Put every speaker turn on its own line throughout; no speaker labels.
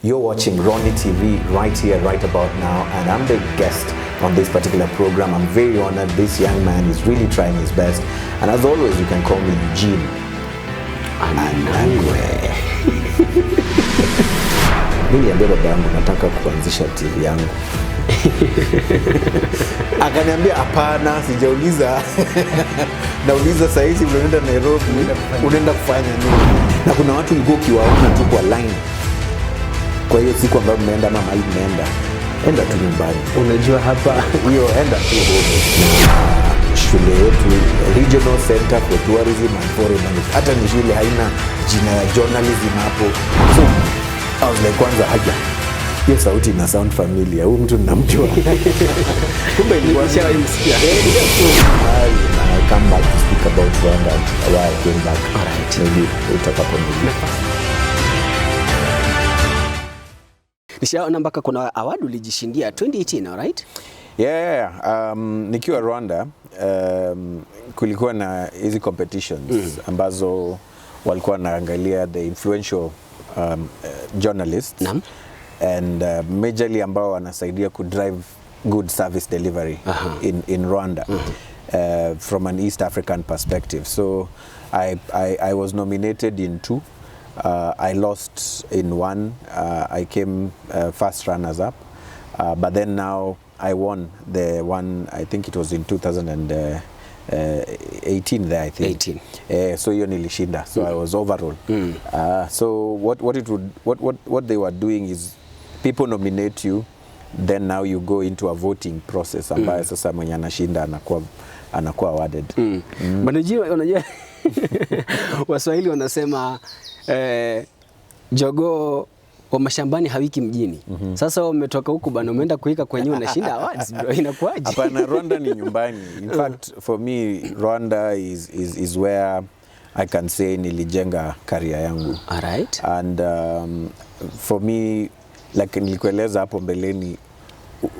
You're watching Ronnie TV right here, right about now, and I'm the guest on this particular program. I'm very honored. This young man is really trying his best, and as always, you can call me Eugene. Anangwe. Mimi niambia baba yangu nataka kuanzisha TV yangu. Akaniambia hapana, sijauliza. Nauliza saa hizi unaenda Nairobi, unaenda kufanya nini? Na kuna watu walikuwa kiwaona tu kwa line. Kwa hiyo siku ambayo mmeenda ama mahali mmeenda, enda tu nyumbani. Unajua hapa hiyo enda tu huko. Shule yetu Regional Center for Tourism and Foreign Language. Hata ni shule haina jina ya journalism hapo. So I was like, kwanza haja. Hiyo sauti ina sound familiar. Huyu mtu ninamjua. Kumbe ilikuwa nishaimsikia. I come back to speak about Rwanda while I came back. All right. Maybe utakapoendelea.
Nishaona mpaka kuna award ulijishindia 2018, all right?
Yeah. Nikiwa Rwanda, kulikuwa na hizi competitions ambazo walikuwa wanaangalia the influential journalists and majorly ambao wanasaidia ku drive good service delivery in Rwanda from an East African perspective. So I was nominated in 2. I lost in 1. I came first runners up, but then now I won the one. I think it was in 2018 there, I think. 18. So hiyo nilishinda. So I was overall. So what they were doing is people nominate you, then now you go into a voting process ambayo sasa mwenye anashinda anakuwa awarded.
Unajua Waswahili wanasema jogoo wa mashambani hawiki mjini. Sasa umetoka huku bana, umeenda kuika kwenye unashinda awards bro, inakuaje?
Hapana, Rwanda ni nyumbani. In fact, for me Rwanda is where I can say nilijenga career yangu.
All right.
And for me, like nilikueleza hapo mbeleni,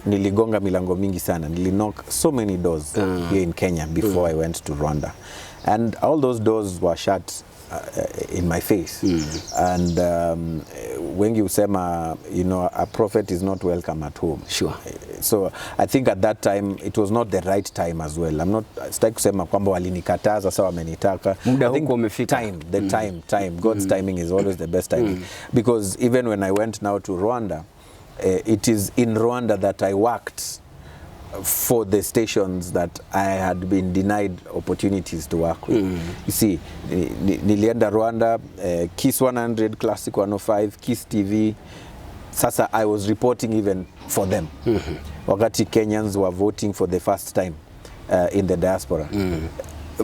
niligonga milango mingi sana. Niliknock so many doors here in Kenya before I went to Rwanda. And all those doors were shut in my face. And when you say, you know, a prophet is not welcome at home.
Sure.
So I think at that time it was not the right time as well. I'm not sitaki kusema kwamba walinikataza sawa wamenitaka.
Muda huko umefika.
Time. God's timing is always the best timing. Because even when I went now to Rwanda, it is in Rwanda that I worked for the stations that I had been denied opportunities to work with. You see, nilienda Rwanda, Kiss 100, Classic 105, Kiss TV. Sasa I was reporting even for them. Wakati Kenyans were voting for the first time in the diaspora.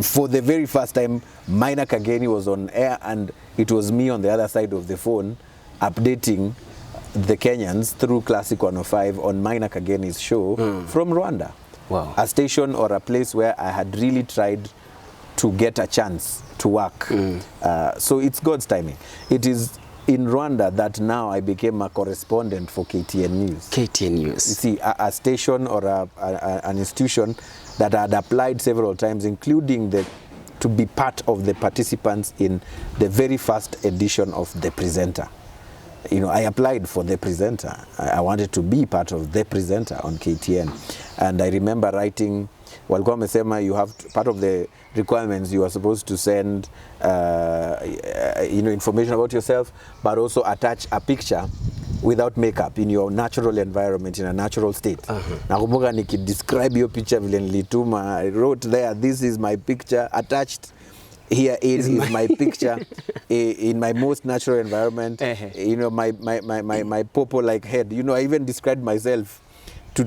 For the very first time, Maina Kageni was on air, and it was me on the other side of the phone updating the Kenyans through Classic 105 on Maina Kageni's show from Rwanda.
Wow.
A station or a place where I had really tried to get a chance to work. So it's God's timing. It is in Rwanda that now I became a correspondent for KTN News.
KTN News.
You see, a station or an institution that I had applied several times, including to be part of the participants in the very first edition of The Presenter. You know, I applied for The Presenter. I wanted to be part of The Presenter on KTN. And I remember writing, walikuwa wamesema you have to, part of the requirements you are supposed to send you know, information about yourself, but also attach a picture without makeup in your natural environment, in a natural state. Nakumbuka nikidescribe your picture vile nilituma, I wrote there, this is my picture, attached here is my picture in my most natural environment. You know, my popo like head. You know, I even described myself to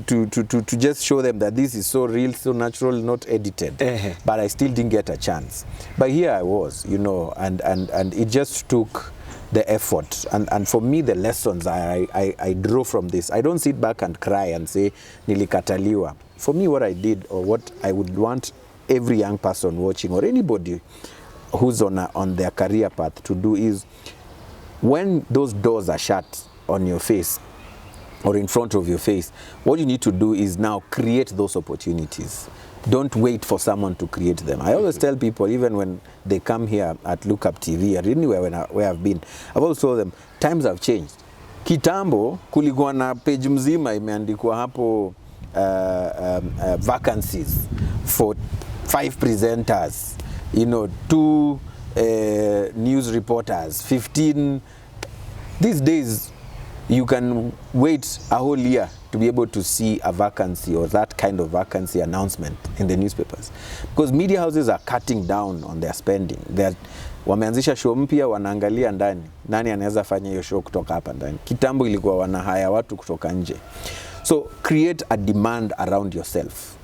just show them that this is so real, so natural, not edited. But I still didn't get a chance. But here I was, you know, and it just took the effort. And for me, the lessons I drew from this, I don't sit back and cry and say, nilikataliwa. For me, what I did, or what I would want every young person watching, or anybody who's on their career path to do, is when those doors are shut on your face or in front of your face, what you need to do is now create those opportunities. Don't wait for someone to create them. I always tell people, even when they come here at Look Up TV or anywhere where I've been, I've always told them, times have changed. Kitambo kulikuwa na page mzima imeandikwa hapo vacancies for 5 presenters, 2 news reporters, 15. These days you can wait a whole year to be able to see a vacancy or that kind of vacancy announcement in the newspapers, because media houses are cutting down on their spending. Wameanzisha show mpya, wanaangalia ndani nani anaweza fanya hiyo show kutoka hapa ndani. Kitambo ilikuwa wanahaya watu kutoka nje. So create a demand around yourself.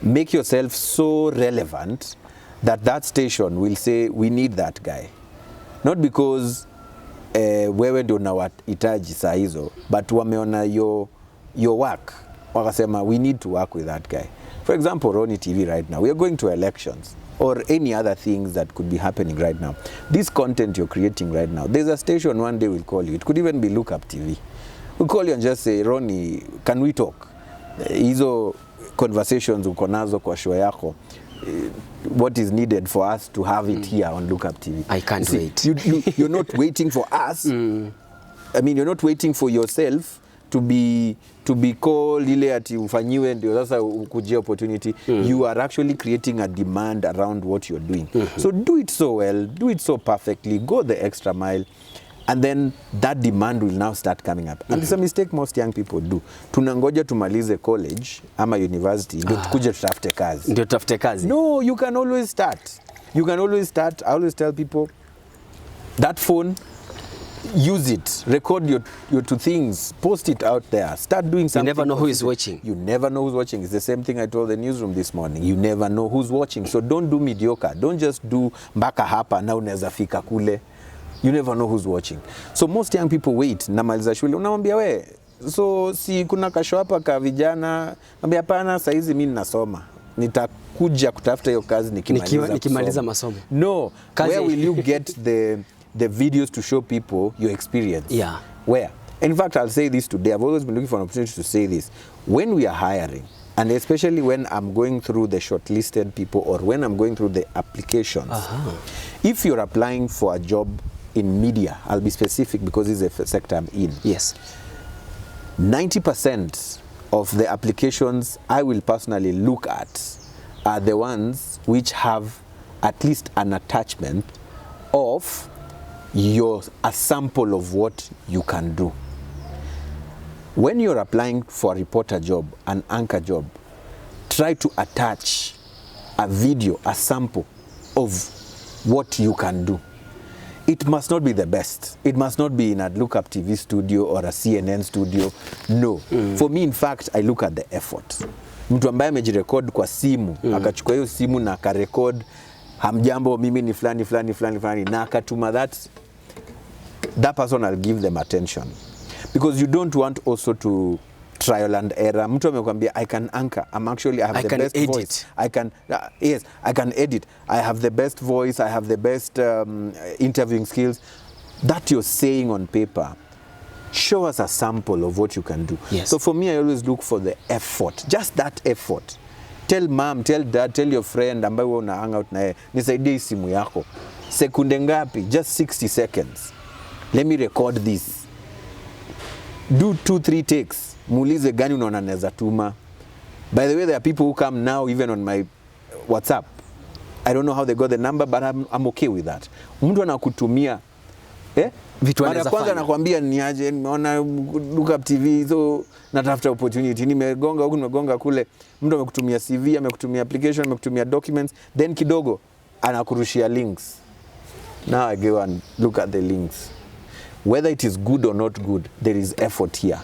Make yourself so relevant that that station will say we need that guy, not because wewe ndio unawahitaji saa hizo, but wameona your work, wakasema we need to work with that guy. For example, Roni TV right now, we are going to elections, or any other things that could be happening right now. This content you're creating right now, there's a station one day will call you. It could even be Look Up TV. We'll call you and just say, Roni, can we talk? Hizo conversations uko nazo kwa show yako, what is needed for us to have it here on Look Up TV.
I can't wait.
You're not waiting for us. I mean, you're not waiting for yourself to be called ile ati ufanyiwe ndio sasa ukujia opportunity. You are actually creating a demand around what you're doing. So do it so well, do it so perfectly, go the extra mile, and then that demand will now start coming up. And it's a mistake most young people do. Tunangoja tumalize college ama university ndio tukuje tutafute kazi.
Ndio tutafute kazi.
No, you can always start. You can always start. I always tell people that phone, use it, record your 2 things, post it out there, start doing something.
You never know who is watching.
You never know who's watching. It's the same thing I told the newsroom this morning. You never know who's watching. So don't do mediocre. Don't just do mpaka hapa na unaweza fika kule. You never know who's watching. So most young people wait. Namaliza shule, unamwambia we, so si kuna kasho hapa ka vijana, mwambia hapana, saa hizi mimi ninasoma. Nitakuja kutafuta hiyo kazi nikimaliza
masomo.
No, kazi. Where will you get the videos to show people your experience?
Yeah.
Where? In fact, I'll say this today. I've always been looking for an opportunity to say this. When we are hiring, and especially when I'm going through the shortlisted people or when I'm going through the applications, if you're applying for a job in media, I'll be specific because it's the sector I'm in.
Yes.
90% of the applications I will personally look at are the ones which have at least an attachment of a sample of what you can do. When you're applying for a reporter job, an anchor job, try to attach a video, a sample of what you can do. It must not be the best. It must not be in a Look Up TV studio or a CNN studio. No. For me, in fact, I look at the effort. Mtu ambaye amejirecord kwa simu, akachukua hiyo simu na akarecord, hamjambo, mimi ni fulani fulani fulani fulani, na akatuma that person, I'll give them attention. Because you don't want also to trial and error. Mtu amekwambia I can anchor. I have the best
edit.
voice. I can edit. I have the best voice. I have the best interviewing skills. That you're saying on paper. Show us a sample of what you can do.
Yes.
So for me, I always look for the effort. Just that effort. Tell mom, tell dad, tell your friend ambaye una hang out naye, nisaidie simu yako. Sekunde ngapi? Just 60 seconds. Let me record this. Do 2-3 takes. Muulize gani unaona naweza tuma. By the way, there are people who come now even on my WhatsApp. I don't know how they got the number, but I'm okay with that. Mtu anakutumia
vitu
anaweza fanya. Kwanza nakwambia niaje, nimeona Look Up TV, so natafuta opportunity. Nimegonga huku, nimegonga kule. Mtu amekutumia CV, amekutumia application, amekutumia documents, then kidogo anakurushia links. Now I go and look at the links. Whether it is good or not good, there is effort here.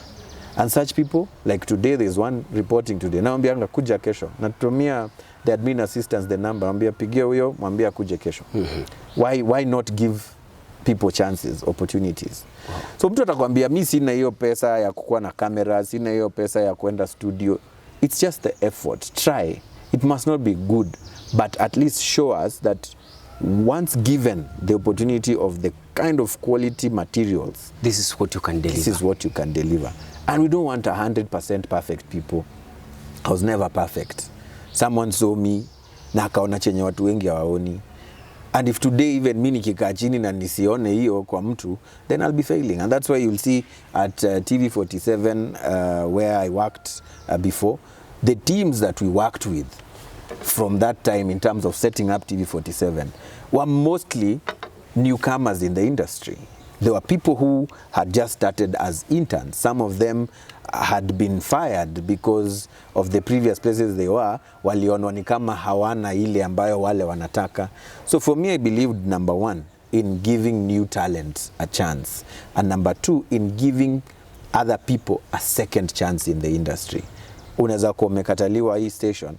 And such people, like today, there's one reporting today. Naambianga kuja kesho. Natumia the admin assistants the number. Naambia pigia huyo, mwambia kuja kesho. Why not give people chances, opportunities? Wow. So mtu atakwambia mimi sina hiyo pesa ya kukuwa na camera, sina hiyo pesa ya kwenda studio. It's just the effort. Try. It must not be good, but at least show us that once given the opportunity of the kind of quality materials,
this is what you can deliver.
This is what you can deliver. And we don't want 100% perfect people. I was never perfect. Someone saw me na akaona chenye watu wengi hawaoni. And if today even mimi nikikaa chini na nisione hiyo kwa mtu, then I'll be failing. And that's why you'll see at TV47 where I worked before, the teams that we worked with from that time in terms of setting up TV47 were mostly newcomers in the industry. There were people who had just started as interns. Some of them had been fired because of the previous places they were, walionwa ni kama hawana ile ambayo wale wanataka. So for me, I believed, number one, in giving new talent a chance, and number two, in giving other people a second chance in the industry. Unaweza kuwa umekataliwa hii station,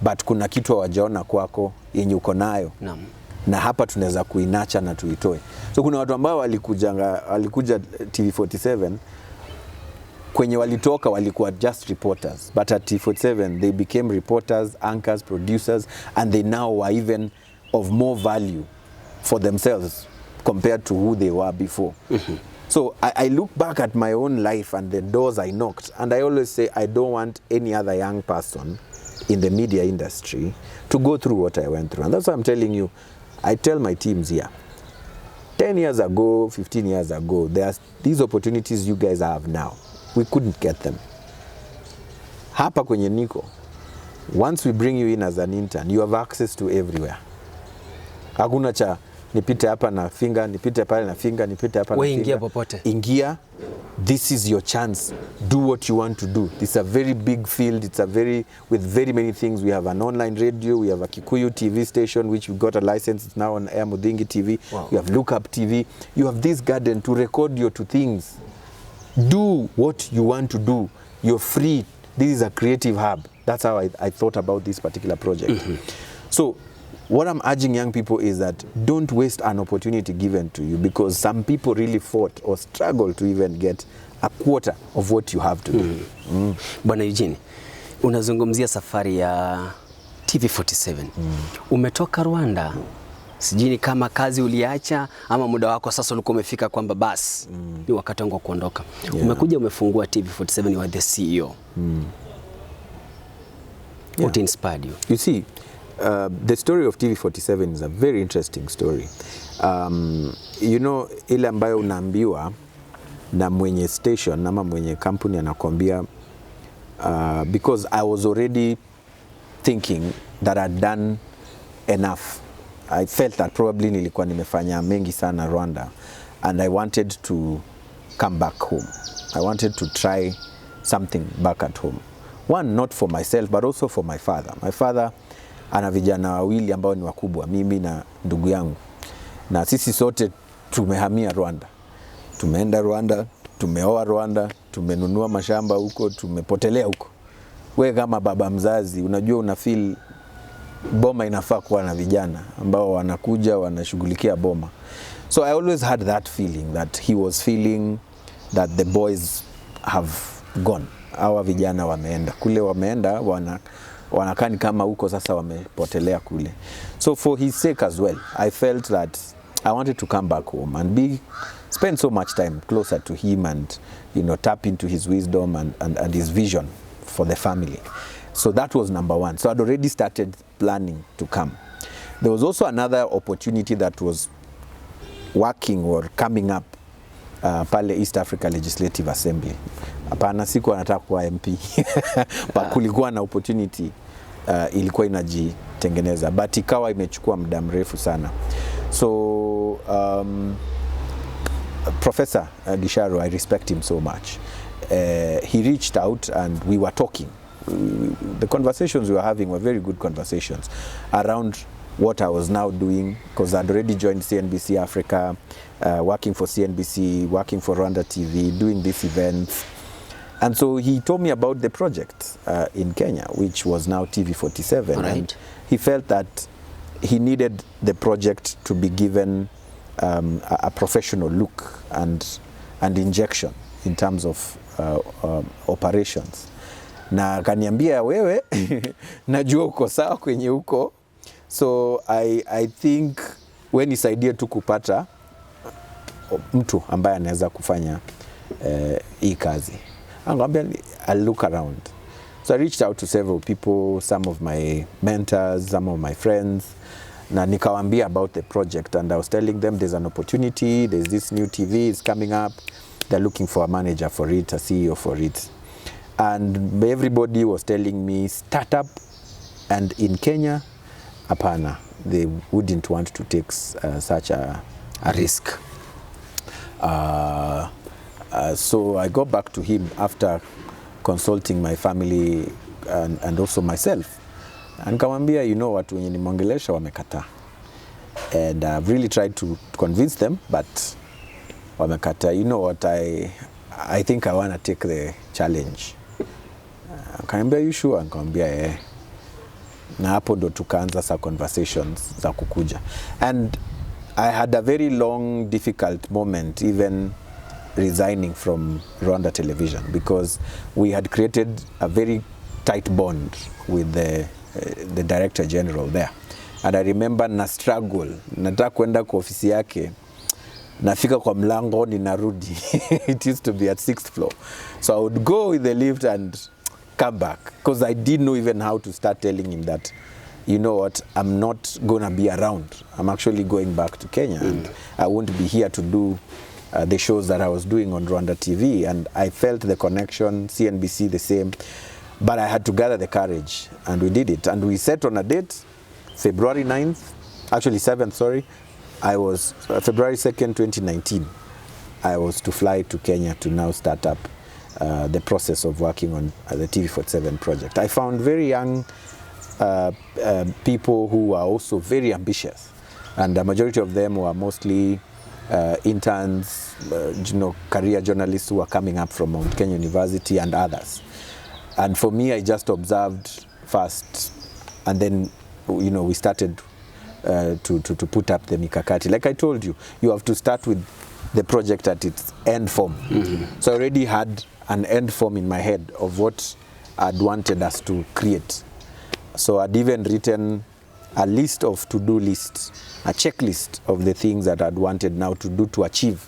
but kuna kitu hawajaona kwako yenye uko nayo. Naam. Na hapa tunaweza kuinacha na tuitoe. So kuna watu ambao walikuja TV47, kwenye walitoka walikuwa just reporters, but at TV47 they became reporters, anchors, producers, and they now were even of more value for themselves compared to who they were before. So I look back at my own life and the doors I knocked, and I always say I don't want any other young person in the media industry to go through what I went through. And that's why I'm telling you, I tell my teams here, 10 years ago, 15 years ago, there's these opportunities you guys have now. We couldn't get them. Hapa kwenye niko, once we bring you in as an intern, you have access to everywhere. Hakuna cha nipite hapa na finger, nipite pale na finger, nipite hapa na finger.
Ingia popote.
Ingia, this is your chance. Do what you want to do. It's a very big field. It's with very many things. We have an online radio. We have a Kikuyu TV station, which we got a license. It's now on Air Mudingi TV. Wow. You have Look Up TV. You have this garden to record your two things. Do what you want to do. You're free. This is a creative hub. That's how I thought about this particular project. So what I'm urging young people is that don't waste an opportunity given to you, because some people really fought or struggled to even get a quarter of what you have to do.
Bwana Eugene, unazungumzia safari ya TV47. Umetoka Rwanda. Sijini kama kazi uliacha ama muda wako sasa ulikuwa umefika kwamba basi ni wakati wangu kuondoka. Umekuja umefungua TV47, you are the CEO. What inspired you?
You see, the story of TV47 is a very interesting story. You know, ile ambayo unaambiwa na mwenye station ama mwenye company anakuambia, because I was already thinking that I'd done enough. I felt that probably nilikuwa nimefanya mengi sana Rwanda, and I wanted to come back home. I wanted to try something back at home. One, not for myself, but also for my father. My father ana vijana wawili ambao ni wakubwa, mimi na ndugu yangu. Na sisi sote tumehamia Rwanda. Tumeenda Rwanda, tumeoa Rwanda, tumenunua mashamba huko, tumepotelea huko. Wewe kama baba mzazi, unajua unafeel boma inafaa kuwa na vijana ambao wanakuja wanashughulikia boma. So I always had that feeling that he was feeling that the boys have gone. Hawa vijana wameenda. Kule wameenda wanakani kama huko sasa wamepotelea kule. So for his sake as well, I felt that I wanted to come back home and spend so much time closer to him and, you know, tap into his wisdom and his vision for the family. So that was number one. So I'd already started planning to come. There was also another opportunity that was working or coming up pale East Africa Legislative Assembly. Hapana, siku anataka kuwa MP. But kulikuwa na opportunity ilikuwa inajitengeneza, but ikawa imechukua muda mrefu sana. So Professor Gisharo, I respect him so much. He reached out and we were talking. The conversations we were having were very good conversations around what I was now doing, because I'd already joined CNBC Africa, working for CNBC, working for Rwanda TV, doing these events. And so he told me about the project in Kenya, which was now TV47.
Right.
And he felt that he needed the project to be given a professional look and injection in terms of operations. Na kaniambia wewe, najua uko sawa kwenye uko. So I think when nisaidie tu kupata mtu ambaye anaweza kufanya hii kazi. Angambia I'll look around. So I reached out to several people, some of my mentors, some of my friends, na nikawambia about the project, and I was telling them there's an opportunity, there's this new TV is coming up, they're looking for a manager for it, a CEO for it. And everybody was telling me, startup, and in Kenya, apana, they wouldn't want to take such a risk. So I go back to him after consulting my family and also myself. And kamwambia, you know what, wenye nimeongelesha wamekata. And I've really tried to convince them, but wamekata. You know what, I think I want to take the challenge. Akaniambia, you sure? Nikamwambia, yeah. Na hapo ndo tukaanza sa conversations za kukuja. And I had a very long, difficult moment, even resigning from Rwanda Television, because we had created a very tight bond with the Director General there. And I remember na struggle, nataka kwenda kwa ofisi yake, nafika kwa mlango ninarudi. It used to be at 6th floor. So I would go with the lift and come back, because I didn't know even how to start telling him that, you know what, I'm not going to be around. I'm actually going back to Kenya, and I won't be here to do the shows that I was doing on Rwanda TV. And I felt the connection, CNBC the same, but I had to gather the courage, and we did it. And we set on a date, February 9th, actually 7th, sorry. I was, February 2nd, 2019, I was to fly to Kenya to now start up the process of working on the TV47 project. I found very young people who are also very ambitious, and the majority of them were mostly interns, you know, career journalists who are coming up from Mount Kenya University and others. And for me, I just observed first, and then, you know, we started to put up the mikakati. Like I told you, you have to start with the project at its end form. So I already had an end form in my head of what I'd wanted us to create. So I'd even written a list of to-do lists, a checklist of the things that I'd wanted now to do to achieve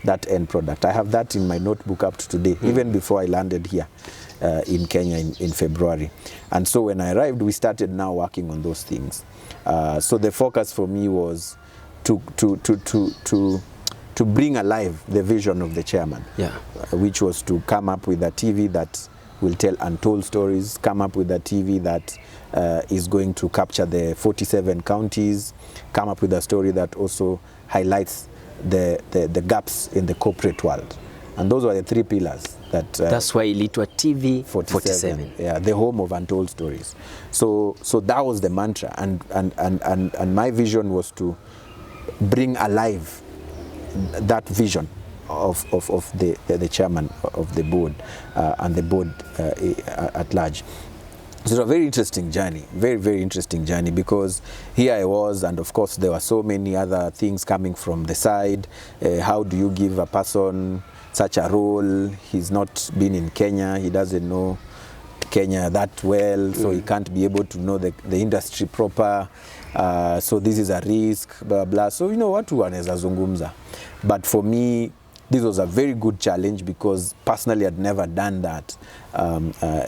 that end product. I have that in my notebook up to today, even before I landed here in Kenya in February. And so when I arrived, we started now working on those things. So the focus for me was to bring alive the vision of the chairman, which was to come up with a TV that will tell untold stories, come up with a TV that is going to capture the 47 counties, come up with a story that also highlights the gaps in the corporate world. And those were the three pillars. That's
why iliitwa TV47.
Yeah, the home of untold stories. So that was the mantra, and my vision was to bring alive that vision of the chairman of the board and the board at large. So it was a very interesting journey, very, very interesting journey, because here I was, and of course there were so many other things coming from the side. How do you give a person such a role? He's not been in Kenya, he doesn't know Kenya that well, so he can't be able to know the industry proper. So this is a risk, blah, blah. So you know what, wanaweza zungumza. But for me, this was a very good challenge, because personally I'd never done that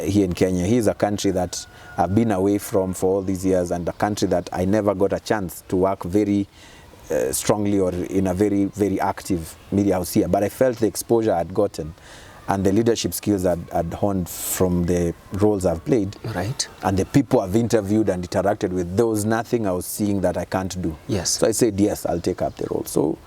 here in Kenya. Here's a country that I've been away from for all these years, and a country that I never got a chance to work very strongly or in a very, very active media house here. But I felt the exposure I'd gotten and the leadership skills I'd honed from the roles I've played.
Right.
And the people I've interviewed and interacted with, there was nothing I was seeing that I can't do.
Yes.
So I said, yes, I'll take up the role. So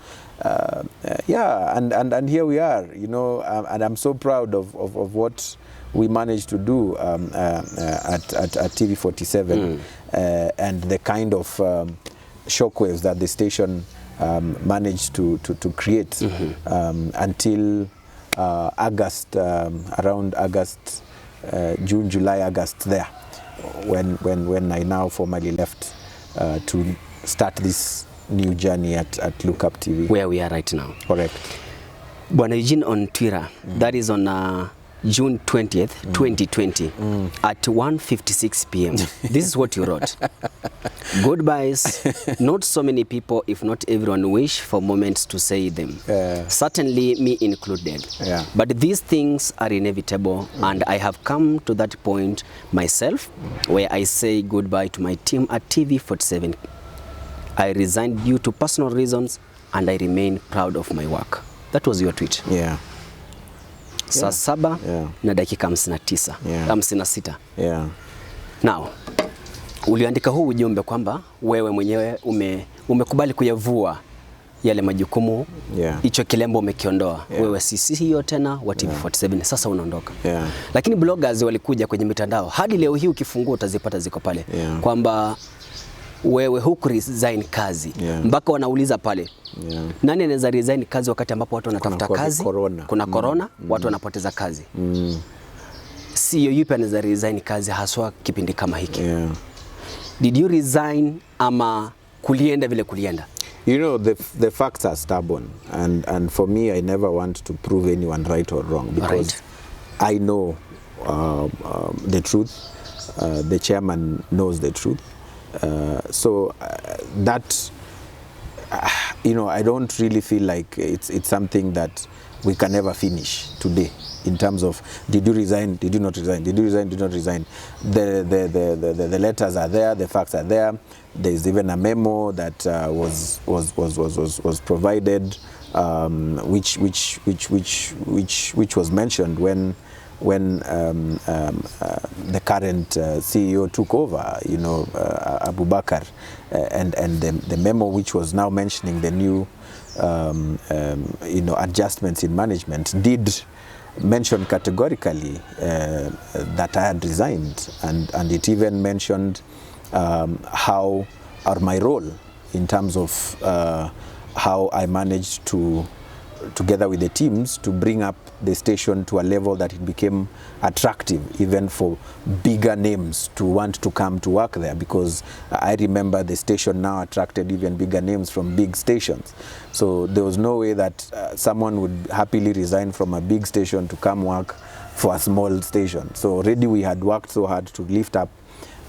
yeah, and here we are, you know, and I'm so proud of what we managed to do at TV47 and the kind of shockwaves that the station managed to create until August, around August, June, July, August there, when I now formally left to start this new journey at Look Up TV.
Where we are right now.
Correct.
Bwana Eugene on Twitter, that is on June 20th, 2020 at 1:56 p.m. This is what you wrote. Goodbyes. Not so many people, if not everyone, wish for moments to say them. Certainly me included. But these things are inevitable, and I have come to that point myself where I say goodbye to my team at TV47. I resigned due to personal reasons and I remain proud of my work. That was your tweet.
Yeah.
Saa 7 na dakika 59. 56.
Yeah.
Now, uliandika huu ujumbe kwamba wewe mwenyewe umekubali kuyavua yale majukumu, hicho kilembo umekiondoa. Wewe si hiyo tena wa TV47, sasa unaondoka. Lakini bloggers walikuja kwenye mitandao, hadi leo hii ukifungua utazipata ziko pale, kwamba wewe huku resign kazi. Mpaka wanauliza pale, nani anaweza resign kazi wakati ambapo watu wanatafuta kazi? Kuna corona, watu wanapoteza kazi. CEO yupi anaweza resign kazi haswa kipindi kama hiki? Did you resign ama kulienda vile kulienda?
You know, the facts are stubborn, and for me, I never want to prove anyone right or wrong, because I know the truth. The chairman knows the truth. So that, you know, I don't really feel like it's something that we can never finish today. In terms of, did you resign, did you not resign, did you resign, did you not resign? The letters are there, the facts are there. There's even a memo that was provided, which was mentioned when the current CEO took over, you know, Abubakar, and the memo which was now mentioning the new you know, adjustments in management did mention categorically that I had resigned, and it even mentioned how, or my role in terms of how I managed to, together with the teams, to bring up the station to a level that it became attractive even for bigger names to want to come to work there, because I remember the station now attracted even bigger names from big stations. So there was no way that someone would happily resign from a big station to come work for a small station. So already we had worked so hard to lift up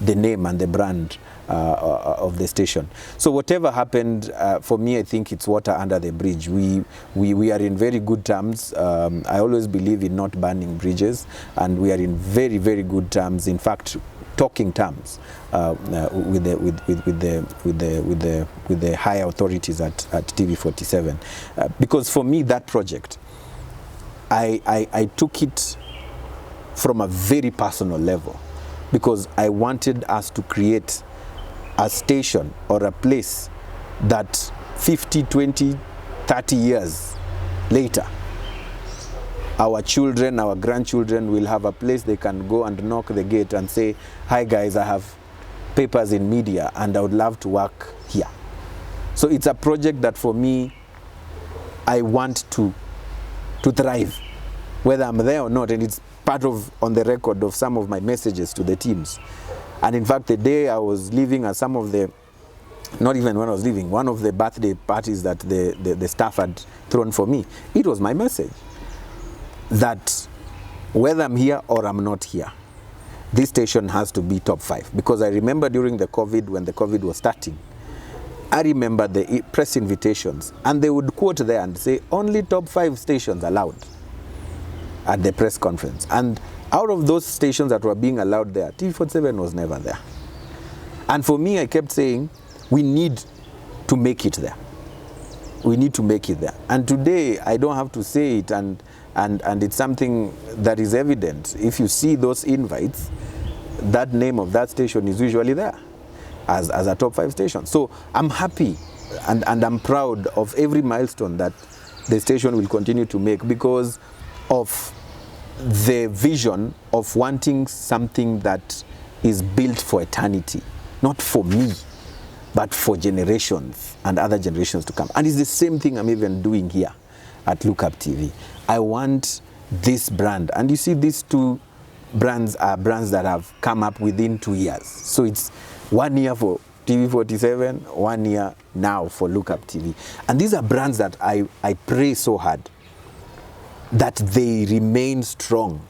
the name and the brand of the station. So whatever happened, for me, I think it's water under the bridge. We are in very good terms. I always believe in not burning bridges, and we are in very, very good terms. In fact, talking terms with the high authorities at TV47. Because for me, that project, I took it from a very personal level, because I wanted us to create a station or a place that 50, 20, 30 years later, our children, our grandchildren will have a place they can go and knock the gate and say, hi guys, I have papers in media and I would love to work here. So it's a project that for me, I want to thrive, whether I'm there or not, and it's part of, on the record of some of my messages to the teams. And in fact, the day I was leaving, at some of the, not even when I was leaving, one of the birthday parties that the staff had thrown for me, it was my message that whether I'm here or I'm not here, this station has to be top 5. Because I remember during the COVID, when the COVID was starting, I remember the press invitations, and they would quote there and say, only top 5 stations allowed at the press conference. And out of those stations that were being allowed there, TV47 was never there. And for me, I kept saying, we need to make it there. We need to make it there. And today, I don't have to say it, and it's something that is evident. If you see those invites, that name of that station is usually there as a top 5 station. So I'm happy and I'm proud of every milestone that the station will continue to make, because of the vision of wanting something that is built for eternity, not for me, but for generations and other generations to come. And it's the same thing I'm even doing here at Look Up TV. I want this brand, and you see these 2 brands are brands that have come up within 2 years. So it's 1 year for TV47, 1 year now for Look Up TV. And these are brands that I pray so hard that they remain strong,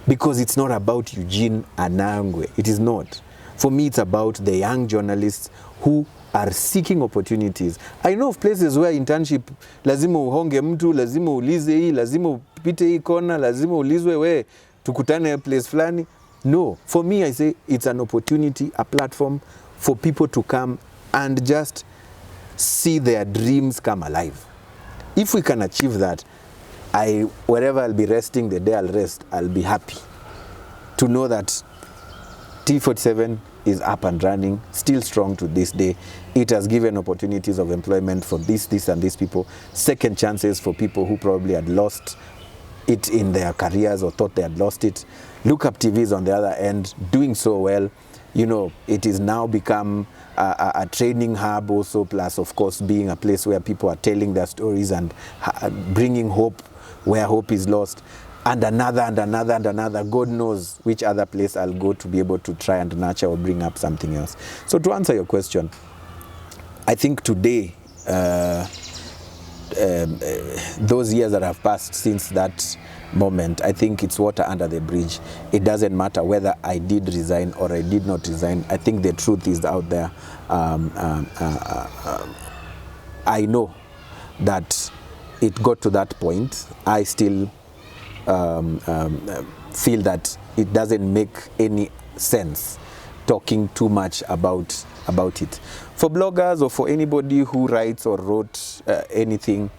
because it's not about Eugene Anangwe. It is not. For me, it's about the young journalists who are seeking opportunities. I know of places where internship, lazima uhonge mtu, lazima ulize hii, lazima upite hii kona, lazima ulizwe we, tukutane place flani. No, for me, I say it's an opportunity, a platform for people to come and just see their dreams come alive. If we can achieve that, wherever I'll be resting, the day I'll rest, I'll be happy to know that TV47 is up and running, still strong to this day. It has given opportunities of employment for this and these people, second chances for people who probably had lost it in their careers or thought they had lost it. Look Up TV is on the other end, doing so well. You know, it is now become a training hub also, plus of course being a place where people are telling their stories and bringing hope where hope is lost. And another and another and another. God knows which other place I'll go to be able to try and nurture or bring up something else. So to answer your question, I think today, those years that have passed since that moment, I think it's water under the bridge. It doesn't matter whether I did resign or I did not resign. I think the truth is out there. I know that it got to that point. I still feel that it doesn't make any sense talking too much about it. For bloggers or for anybody who writes or wrote anything,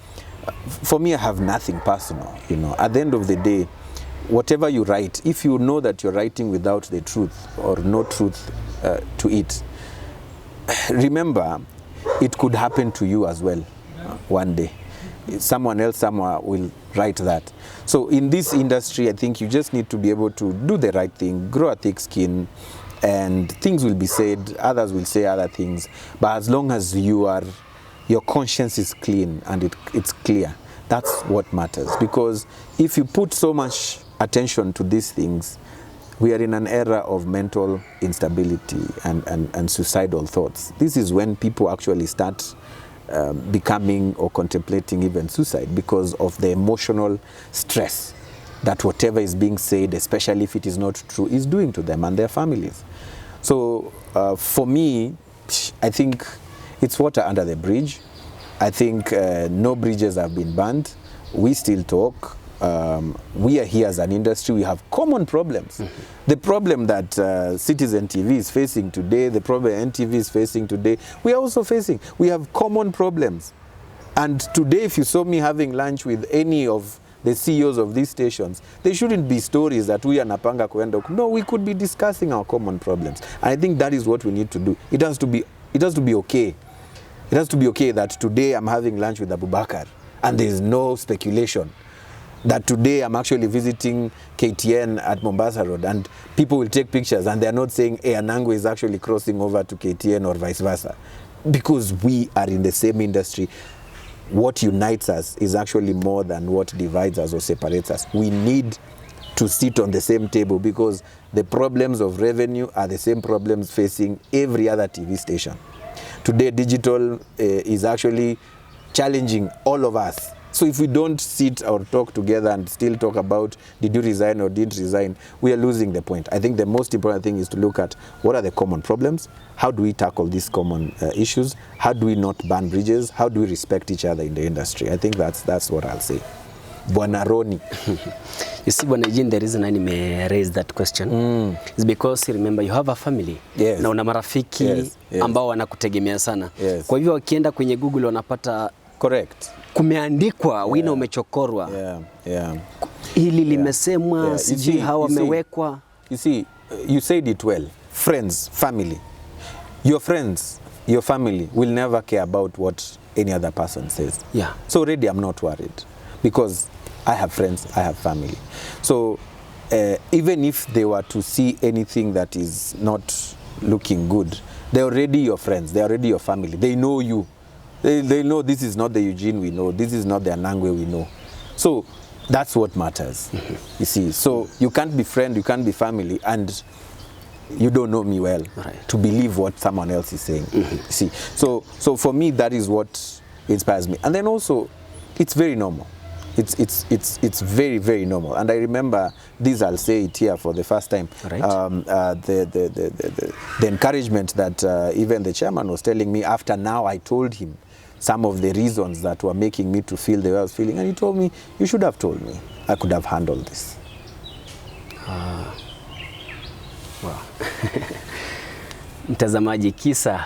for me, I have nothing personal. You know, at the end of the day, whatever you write, if you know that you're writing without the truth or no truth to it, remember, it could happen to you as well one day. Someone else somewhere will write that. So in this industry, I think you just need to be able to do the right thing, grow a thick skin, and things will be said, others will say other things. But as long as your conscience is clean and it's clear, that's what matters. Because if you put so much attention to these things, we are in an era of mental instability and suicidal thoughts. This is when people actually start becoming or contemplating even suicide because of the emotional stress that whatever is being said, especially if it is not true, is doing to them and their families. So for me, I think it's water under the bridge. I think no bridges have been burned. We still talk. We are here as an industry. We have common problems. Mm-hmm. The problem that Citizen TV is facing today, the problem NTV is facing today, we are also facing. We have common problems. And today, if you saw me having lunch with any of the CEOs of these stations, there shouldn't be stories that we are Napanga Kwenda. No, we could be discussing our common problems. And I think that is what we need to do. It has to be okay. It has to be okay that today I'm having lunch with Abubakar and there is no speculation that today I'm actually visiting KTN at Mombasa Road and people will take pictures and they're not saying, hey, Anangwe is actually crossing over to KTN or vice versa. Because we are in the same industry. What unites us is actually more than what divides us or separates us. We need to sit on the same table because the problems of revenue are the same problems facing every other TV station. Today, digital is actually challenging all of us. So if we don't sit or talk together and still talk about did you resign or didn't resign, we are losing the point. I think the most important thing is to look at what are the common problems, how do we tackle these common issues, how do we not burn bridges, how do we respect each other in the industry. I think that's what I'll say. Bwana Roni.
You see, Bwana Eugene, the reason I may raise that question is because remember you have a family.
Yes.
Na una marafiki
yes.
ambao wanakutegemea sana.
Yes.
Kwa hivyo wakienda kwenye Google wanapata
correct.
Kumeandikwa wino umechokorwa. Hili limesemwa sijui hawa wamewekwa.
You see, you said it well. Friends, family. Your friends, your family will never care about what any other person says.
Yeah.
So already I'm not worried because I have friends, I have family. So even if they were to see anything that is not looking good, they're already your friends, they're already your family. They know you. They know this is not the Eugene we know, this is not the Anangwe we know. So that's what matters, you see. So you can't be friend, you can't be family, and you don't know me well to believe what someone else is saying. You see. So for me, that is what inspires me. And then also, it's very normal. It's very, very normal. And I remember this, I'll say it here for the first time.
Right.
The encouragement that even the chairman was telling me after now I told him some of the reasons that were making me to feel the way I was feeling. And he told me, you should have told me. I could have handled this.
Wow. Mtazamaji, kisa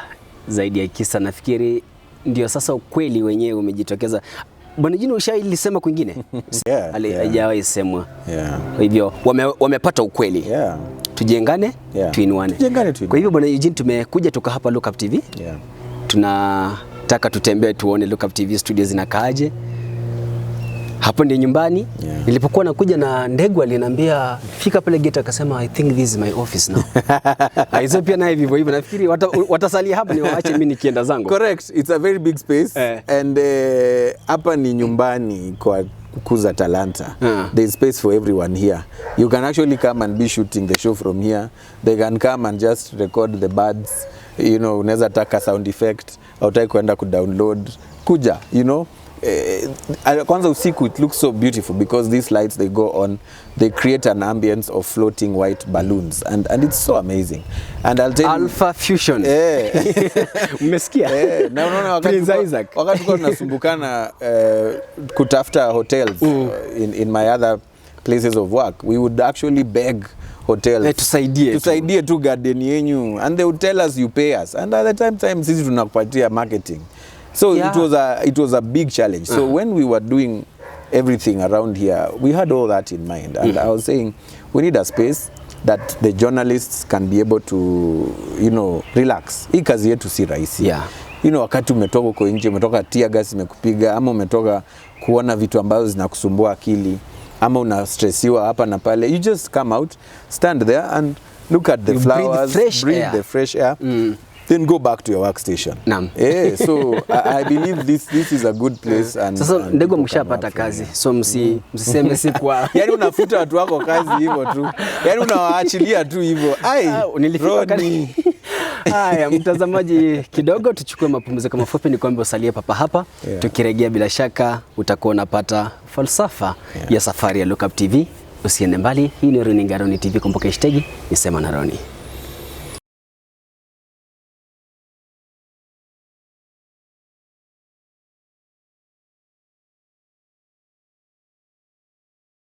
zaidi ya kisa. Nafikiri ndio sasa ukweli wenyewe umejitokeza. Bwana Eugene, ushailisema kwingine? Haijawahi semwa. Kwa hivyo wamepata ukweli. Tujengane, tuinuane. Kwa hivyo Bwana Eugene, tumekuja tuka hapa Look Up TV. Tunataka tutembee tuone Look Up TV studios zinakaaje. Hapo ndio nyumbani. Nilipokuwa nakuja na ndegu aliniambia fika pale gate, akasema I think this is my office now. Hizo pia na hivyo nafikiri watasalia hapa ni waache mimi nikienda zangu.
Correct. It's a very big space and hapa ni nyumbani kwa kukuza talanta. There's space for everyone here. You can actually come and be shooting the show from here. They can come and just record the birds. You know, unaweza taka sound effect au utaki kwenda kudownload. Kuja, you know. Kwanza usiku it looks so beautiful because these lights they go on, they create an ambience of floating white balloons and it's so amazing. And I'll tell
Alpha
you,
Fusion. Umesikia?
Na unaona wakati tunasumbukana kutafuta hotels in my other places of work, we would actually beg hotels tusaidie tu garden yenyu, and they would tell us you pay us, and at the time sisi tunakupatia marketing. So it was a big challenge. So when we were doing everything around here, we had all that in mind. And I was saying, we need a space that the journalists can be able to, you know, relax. Hii kazi yetu si rahisi. You know, wakati umetoka uko nje, umetoka tear gas imekupiga, ama umetoka kuona vitu ambazo zinakusumbua akili, ama una stressiwa hapa na pale, you just come out, stand there and look at the flowers, breathe the fresh air. Then go back to your workstation. So I believe this is a good place. And
sasa ndego mshapata kazi, so msiseme si kwa
yani unafuta watu wako kazi hivyo tu, yani unawaachilia tu hivyo.
Nilifika haya. Mtazamaji, kidogo tuchukue mapumziko mafupi, ni kwamba usalie papa hapa. Tukirejea bila shaka utakuwa unapata falsafa ya safari ya Look Up TV. Usiende mbali. Hii ni runinga Roni TV, kumbuka hashtag ni Sema na Roni.